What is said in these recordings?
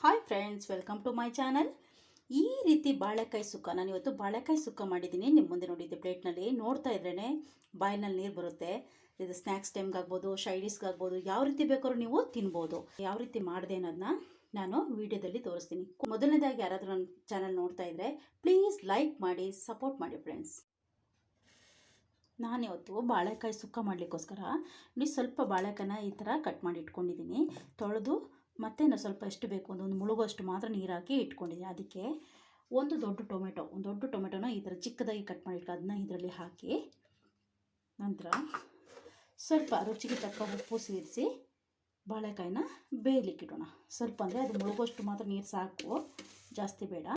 Hi friends, welcome to my channel. ಈ ರೀತಿ ಬಾಳೆಕಾಯಿ ಸುಕ್ಕ ನಾನು ಇವತ್ತು ಬಾಳೆಕಾಯಿ ಸುಕ್ಕ ಮಾಡಿದ್ದೀನಿ. ನಿಮ್ಮ ಮುಂದೆ ನೋಡಿದ್ದೆ ಪ್ಲೇಟ್ನಲ್ಲಿ ನೋಡ್ತಾ ಇದ್ರೇ ಬಾಯಿನಲ್ಲಿ ನೀರು ಬರುತ್ತೆ. ಇದು ಸ್ನ್ಯಾಕ್ಸ್ ಟೈಮ್ಗೆ ಆಗ್ಬೋದು, ಶೈಡಿಸ್ಗೆ ಆಗ್ಬೋದು, ಯಾವ ರೀತಿ ಬೇಕಾದ್ರೂ ನೀವು ತಿನ್ಬೋದು. ಯಾವ ರೀತಿ ಮಾಡಿದೆ ಅನ್ನೋದನ್ನ ನಾನು ವಿಡಿಯೋದಲ್ಲಿ ತೋರಿಸ್ತೀನಿ. ಮೊದಲನೇದಾಗಿ ಯಾರಾದರೂ ನನ್ನ ಚಾನಲ್ ನೋಡ್ತಾ ಇದ್ದರೆ ಪ್ಲೀಸ್ ಲೈಕ್ ಮಾಡಿ, ಸಪೋರ್ಟ್ ಮಾಡಿ ಫ್ರೆಂಡ್ಸ್. ನಾನಿವತ್ತು ಬಾಳೆಕಾಯಿ ಸುಕ್ಕ ಮಾಡಲಿಕ್ಕೋಸ್ಕರ ಸ್ವಲ್ಪ ಬಾಳೆಕಾಯಿನ ಈ ಥರ ಕಟ್ ಮಾಡಿ ಇಟ್ಕೊಂಡಿದ್ದೀನಿ. ತೊಳೆದು ಮತ್ತೆ ನಾವು ಸ್ವಲ್ಪ ಎಷ್ಟು ಬೇಕು ಒಂದು ಮುಳುಗೋಷ್ಟು ಮಾತ್ರ ನೀರು ಹಾಕಿ ಇಟ್ಕೊಂಡಿದ್ದೀನಿ. ಅದಕ್ಕೆ ಒಂದು ದೊಡ್ಡ ಟೊಮೆಟೊನ ಈ ಥರ ಚಿಕ್ಕದಾಗಿ ಕಟ್ ಮಾಡಿ ಅದನ್ನ ಇದರಲ್ಲಿ ಹಾಕಿ, ನಂತರ ಸ್ವಲ್ಪ ರುಚಿಗೆ ತಕ್ಕ ಉಪ್ಪು ಸೇರಿಸಿ ಬಾಳೆಕಾಯಿನ ಬೇಯಲಿಕ್ಕಿಡೋಣ. ಸ್ವಲ್ಪ ಅಂದರೆ ಅದು ಮುಳುಗೋಷ್ಟು ಮಾತ್ರ ನೀರು ಸಾಕು, ಜಾಸ್ತಿ ಬೇಡ.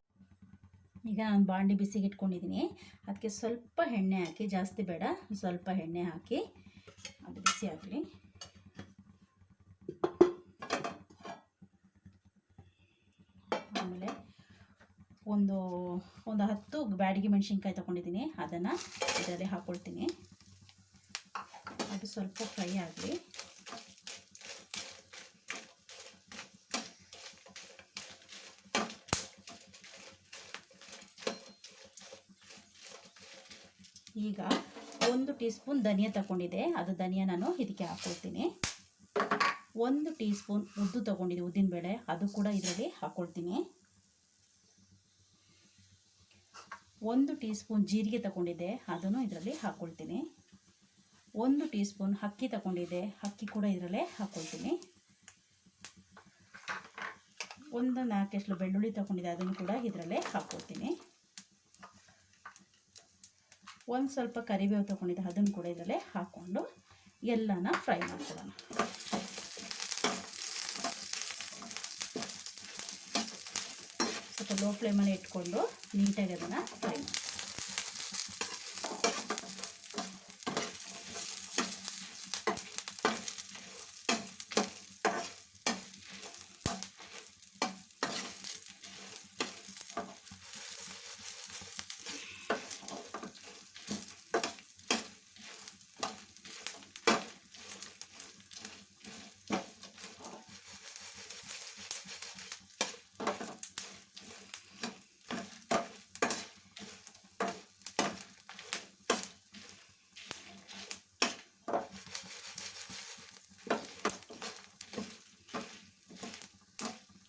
ಈಗ ನಾನು ಬಾಂಡೆ ಬಿಸಿಗೆ ಇಟ್ಕೊಂಡಿದ್ದೀನಿ. ಅದಕ್ಕೆ ಸ್ವಲ್ಪ ಎಣ್ಣೆ ಹಾಕಿ, ಜಾಸ್ತಿ ಬೇಡ, ಸ್ವಲ್ಪ ಎಣ್ಣೆ ಹಾಕಿ ಅದು ಬಿಸಿ ಆಗಲಿ. ಆಮೇಲೆ ಒಂದು 10 ಬ್ಯಾಡಗಿ ಮೆಣಸಿನ್ಕಾಯಿ ತೊಗೊಂಡಿದ್ದೀನಿ. ಅದನ್ನು ಇದರಲ್ಲಿ ಹಾಕ್ಕೊಳ್ತೀನಿ. ಅದು ಸ್ವಲ್ಪ ಫ್ರೈ ಆಗಲಿ. ಈಗ 1 ಟೀ ಸ್ಪೂನ್ ಧನಿಯಾ ತಗೊಂಡಿದ್ದೆ, ಅದು ಧನಿಯಾ ನಾನು ಇದಕ್ಕೆ ಹಾಕ್ಕೊಳ್ತೀನಿ. 1 ಟೀ ಸ್ಪೂನ್ ಉದ್ದು ತೊಗೊಂಡಿದ್ದೆ, ಉದ್ದಿನಬೇಳೆ, ಅದು ಕೂಡ ಇದರಲ್ಲಿ ಹಾಕ್ಕೊಳ್ತೀನಿ. 1 ಟೀ ಸ್ಪೂನ್ ಜೀರಿಗೆ ತಗೊಂಡಿದ್ದೆ, ಅದನ್ನು ಇದರಲ್ಲಿ ಹಾಕ್ಕೊಳ್ತೀನಿ. 1 ಟೀ ಸ್ಪೂನ್ ಅಕ್ಕಿ ತಗೊಂಡಿದ್ದೆ, ಅಕ್ಕಿ ಕೂಡ ಇದರಲ್ಲೇ ಹಾಕ್ಕೊಳ್ತೀನಿ. 4 ಎಸಳು ಬೆಳ್ಳುಳ್ಳಿ ತಗೊಂಡಿದ್ದೆ, ಅದನ್ನು ಕೂಡ ಇದರಲ್ಲೇ ಹಾಕ್ಕೊಳ್ತೀನಿ. ಒಂದು ಸ್ವಲ್ಪ ಕರಿಬೇವು ತೊಗೊಂಡಿದ್ದೆ, ಅದನ್ನು ಕೂಡ ಇದರಲ್ಲೇ ಹಾಕ್ಕೊಂಡು ಎಲ್ಲನ ಫ್ರೈ ಮಾಡ್ಕೊಳ್ಳೋಣ. ಸ್ವಲ್ಪ ಲೋ ಫ್ಲೇಮಲ್ಲಿ ಇಟ್ಕೊಂಡು ನೀಟಾಗಿ ಅದನ್ನು ಫ್ರೈ ಮಾಡಿ.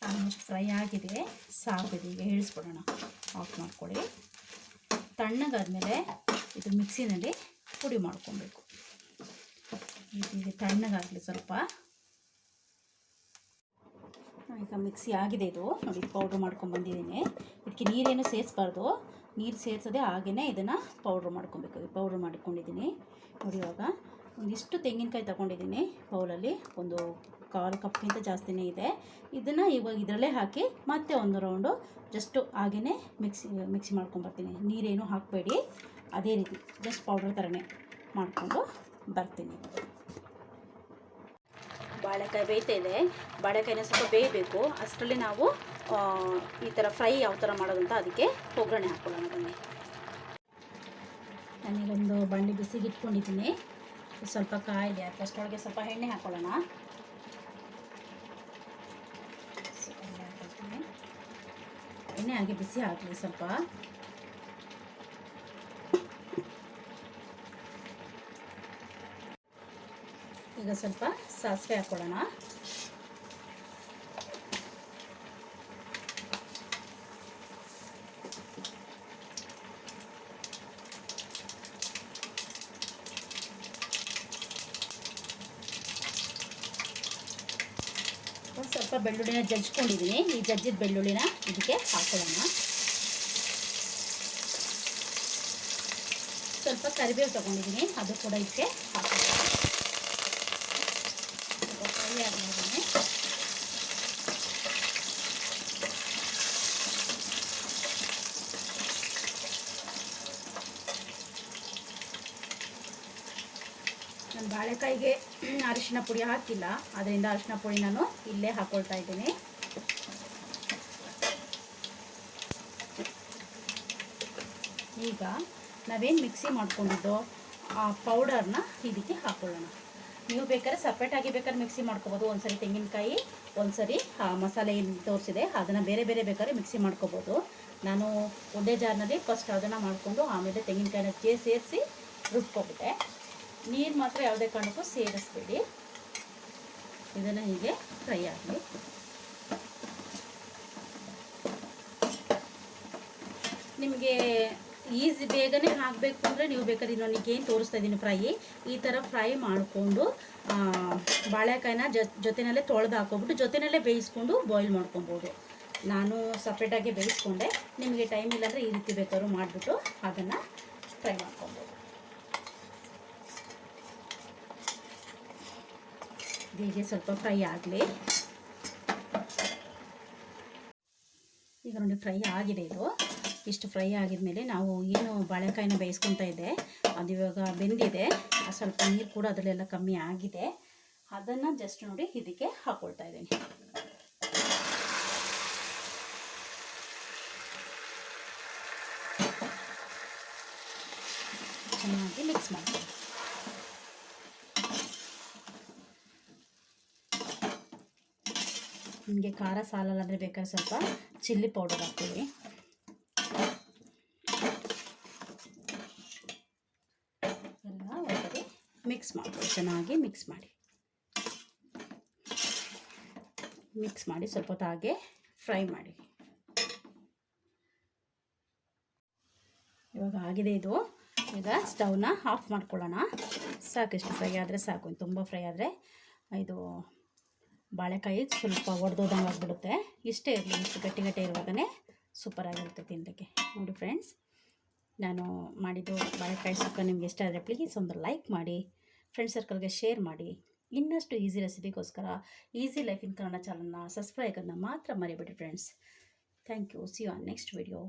ಆಲ್ಮೋಸ್ಟ್ ಫ್ರೈ ಆಗಿದೆ, ಸಾಕಿದೆ. ಈಗ ಇಳಿಸ್ಬಿಡೋಣ, ಆಫ್ ಮಾಡ್ಕೊಳ್ಳಿ. ತಣ್ಣಗಾದ್ಮೇಲೆ ಇದು ಮಿಕ್ಸಿನಲ್ಲಿ ಪುಡಿ ಮಾಡ್ಕೊಬೇಕು. ಈಗ ತಣ್ಣಗಾಗಲಿ ಸ್ವಲ್ಪ. ಈಗ ಮಿಕ್ಸಿ ಆಗಿದೆ, ಇದು ನೋಡಿ ಪೌಡ್ರ್ ಮಾಡ್ಕೊಂಡ್ಬಂದಿದ್ದೀನಿ. ಇದಕ್ಕೆ ನೀರೇನು ಸೇರಿಸ್ಬಾರ್ದು, ನೀರು ಸೇರಿಸೋದೆ ಹಾಗೇ ಇದನ್ನು ಪೌಡ್ರ್ ಮಾಡ್ಕೊಬೇಕು. ಪೌಡ್ರ್ ಮಾಡ್ಕೊಂಡಿದ್ದೀನಿ ನೋಡಿ. ಇವಾಗ ಒಂದಿಷ್ಟು ತೆಂಗಿನಕಾಯಿ ತಗೊಂಡಿದ್ದೀನಿ ಬೌಲಲ್ಲಿ, ಒಂದು 1/4 ಕಪ್ಗಿಂತ ಜಾಸ್ತಿನೇ ಇದೆ. ಇದನ್ನು ಇವಾಗ ಇದರಲ್ಲೇ ಹಾಕಿ ಮತ್ತೆ ಒಂದು ರೌಂಡು ಜಸ್ಟು ಹಾಗೇ ಮಿಕ್ಸಿ ಮಾಡ್ಕೊಂಬರ್ತೀನಿ. ನೀರೇನು ಹಾಕಬೇಡಿ, ಅದೇ ರೀತಿ ಜಸ್ಟ್ ಪೌಡ್ರ್ ಥರನೇ ಮಾಡಿಕೊಂಡು ಬರ್ತೀನಿ. ಬಾಳೆಕಾಯಿ ಬೇಯ್ತಾ ಇದೆ. ಬಾಳೆಕಾಯಿನ ಸ್ವಲ್ಪ ಬೇಯಬೇಕು. ಅಷ್ಟರಲ್ಲಿ ನಾವು ಈ ಥರ ಫ್ರೈ ಯಾವ ಥರ ಮಾಡೋದು ಅಂತ ಅದಕ್ಕೆ ಒಗ್ಗರಣೆ ಹಾಕ್ಕೊಳ್ಳೋಣ ಬನ್ನಿ. ನಾನೀಗೊಂದು ಬಾಣಲೆ ಬಿಸಿಗೆ ಇಟ್ಕೊಂಡಿದ್ದೀನಿ. ಸ್ವಲ್ಪ ಕಾಯಿಲೆ ಅಷ್ಟೊಳಗೆ ಸ್ವಲ್ಪ ಎಣ್ಣೆ ಹಾಕ್ಕೊಳ್ಳೋಣ. ಎಣ್ಣೆ ಹಾಗೆ ಬಿಸಿ ಆಗಲಿ ಸ್ವಲ್ಪ. ಈಗ ಸ್ವಲ್ಪ ಸಾಸಿವೆ ಹಾಕ್ಕೊಳ್ಳೋಣ. ಸ್ವಲ್ಪ ಬೆಳ್ಳುಳ್ಳಿನ ಜಜ್ಕೊಂಡಿದ್ದೀನಿ. ಈ ಜಜ್ಜಿದ ಬೆಳ್ಳುಳ್ಳಿನ ಇದಕ್ಕೆ ಹಾಕೊಳ್ಳೋಣ. ಸ್ವಲ್ಪ ಕರಿಬೇವು ತೊಗೊಂಡಿದ್ದೀನಿ, ಅದು ಕೂಡ ಇದಕ್ಕೆ ಹಾಕೊಳ್ಳೋಣ. ಸ್ವಲ್ಪ ಫ್ರೈ ಆದ್ಮೇಲೆ ನಾನು ಬಾಳೆಕಾಯಿಗೆ ಅರಿಶಿನ ಪುಡಿ ಹಾಕಿಲ್ಲ, ಅದರಿಂದ ಅರಿಶಿನ ಪುಡಿ ನಾನು ಇಲ್ಲೇ ಹಾಕ್ಕೊಳ್ತಾ ಇದ್ದೀನಿ. ಈಗ ನಾವೇನು ಮಿಕ್ಸಿ ಮಾಡ್ಕೊಂಡಿದ್ದೋ ಆ ಪೌಡರ್ನ ಇದಕ್ಕೆ ಹಾಕ್ಕೊಳ್ಳೋಣ. ನೀವು ಬೇಕಾದ್ರೆ ಸಪ್ರೇಟಾಗಿ ಬೇಕಾದ್ರೆ ಮಿಕ್ಸಿ ಮಾಡ್ಕೊಬೋದು. ಒಂದ್ಸರಿ ತೆಂಗಿನಕಾಯಿ ಒಂದ್ಸರಿ ಮಸಾಲೆ ಏನು ತೋರಿಸಿದೆ ಅದನ್ನು ಬೇರೆ ಬೇರೆ ಬೇಕಾದ್ರೆ ಮಿಕ್ಸಿ ಮಾಡ್ಕೋಬೋದು. ನಾನು ಒಂದೇ ಜಾರ್ನಲ್ಲಿ ಫಸ್ಟ್ ಅದನ್ನು ಮಾಡಿಕೊಂಡು ಆಮೇಲೆ ತೆಂಗಿನಕಾಯಿನ ಸೇರಿಸಿ ರುಬ್ಕೊಬಿಟ್ಟೆ. ನೀರು ಮಾತ್ರ ಯಾವುದೇ ಕಾರಣಕ್ಕೂ ಸೇರಿಸ್ಬೇಡಿ. ಇದನ್ನು ಹೀಗೆ ಫ್ರೈ ಆಗಲಿ. ನಿಮಗೆ ಈಸಿ ಬೇಗನೆ ಹಾಕಬೇಕು ಅಂದರೆ ನೀವು ಬೇಕಾದ್ರೆ ಇನ್ನೊಂದು ಏನು ತೋರಿಸ್ತಾ ಇದ್ದೀನಿ ಫ್ರೈ, ಈ ಥರ ಫ್ರೈ ಮಾಡಿಕೊಂಡು ಬಾಳೆಕಾಯಿನ ಜೊತೆಯಲ್ಲೇ ತೊಳೆದು ಹಾಕೋಬಿಟ್ಟು ಜೊತೆಯಲ್ಲೇ ಬೇಯಿಸ್ಕೊಂಡು ಬಾಯ್ಲ್ ಮಾಡ್ಕೊಬೋದು. ನಾನು ಸಪ್ರೇಟಾಗಿ ಬೇಯಿಸ್ಕೊಂಡೆ. ನಿಮಗೆ ಟೈಮ್ ಇಲ್ಲಾಂದರೆ ಈ ರೀತಿ ಬೇಕಾದ್ರೂ ಮಾಡಿಬಿಟ್ಟು ಅದನ್ನು ಫ್ರೈ ಮಾಡ್ಕೊಬೋದು. ಹೀಗೆ ಸ್ವಲ್ಪ ಫ್ರೈ ಆಗಲಿ. ಈಗ ನೋಡಿ ಫ್ರೈ ಆಗಿದೆ. ಇದು ಇಷ್ಟು ಫ್ರೈ ಆಗಿದ್ಮೇಲೆ ನಾವು ಏನು ಬಾಳೆಕಾಯಿನ ಬೇಯಿಸ್ಕೊತಾ ಇದ್ದೆ ಅದು ಇವಾಗ ಬೆಂದಿದೆ. ಸ್ವಲ್ಪ ನೀರು ಕೂಡ ಅದರಲ್ಲೆಲ್ಲ ಕಮ್ಮಿ ಆಗಿದೆ. ಅದನ್ನು ಜಸ್ಟ್ ನೋಡಿ ಇದಕ್ಕೆ ಹಾಕ್ಕೊಳ್ತಾ ಇದ್ದೀನಿ. ಚೆನ್ನಾಗಿ ಮಿಕ್ಸ್ ಮಾಡ್ತೀನಿ. ನಿಮಗೆ ಖಾರ ಸಾಲಲ್ಲ ಅಂದರೆ ಬೇಕಾದ್ರೆ ಸ್ವಲ್ಪ ಚಿಲ್ಲಿ ಪೌಡರ್ ಹಾಕ್ತೀವಿ. ಎಲ್ಲ ಒಂದ್ಸರಿ ಮಿಕ್ಸ್ ಮಾಡಿ ಚೆನ್ನಾಗಿ ಮಿಕ್ಸ್ ಮಾಡಿ ಸ್ವಲ್ಪ ಹೊತ್ತು ಹಾಗೆ ಫ್ರೈ ಮಾಡಿ. ಇವಾಗ ಆಗಿದೆ ಇದು. ಈಗ ಸ್ಟವ್ನ ಆಫ್ ಮಾಡ್ಕೊಳ್ಳೋಣ. ಸಾಕಿಷ್ಟು ಫ್ರೈ ಆದರೆ ಸಾಕು. ತುಂಬ ಫ್ರೈ ಆದರೆ ಇದು ಬಾಳೆಕಾಯಿ ಸ್ವಲ್ಪ ಒಡೆದೋದಂಗೆ ಆಗಿಬಿಡುತ್ತೆ. ಇಷ್ಟೇ ಇರಲಿ, ಇಷ್ಟು ಗಟ್ಟಿ ಇರುವಾಗಲೇ ಸೂಪರಾಗಿರುತ್ತೆ ತಿನ್ನಲಿಕ್ಕೆ. ನೋಡಿ ಫ್ರೆಂಡ್ಸ್, ನಾನು ಮಾಡಿದ್ದು ಬಾಳೆಕಾಯಿ ಸುಕ್ಕ ನಿಮ್ಗೆ ಇಷ್ಟ ಆದರೆ ಪ್ಲೀಸ್ ಒಂದು ಲೈಕ್ ಮಾಡಿ, ಫ್ರೆಂಡ್ ಸರ್ಕಲ್ಗೆ ಶೇರ್ ಮಾಡಿ. ಇನ್ನಷ್ಟು ಈಸಿ ರೆಸಿಪಿಗೋಸ್ಕರ ಈಸಿ ಲೈಫ್ ಇನ್ ಕನ್ನಡ ಚಾನಲ್ನ ಸಬ್ಸ್ಕ್ರೈಬ್ ಆಗೋದನ್ನ ಮಾತ್ರ ಮರಿಬೇಡಿ friends. Thank you. See you on next video.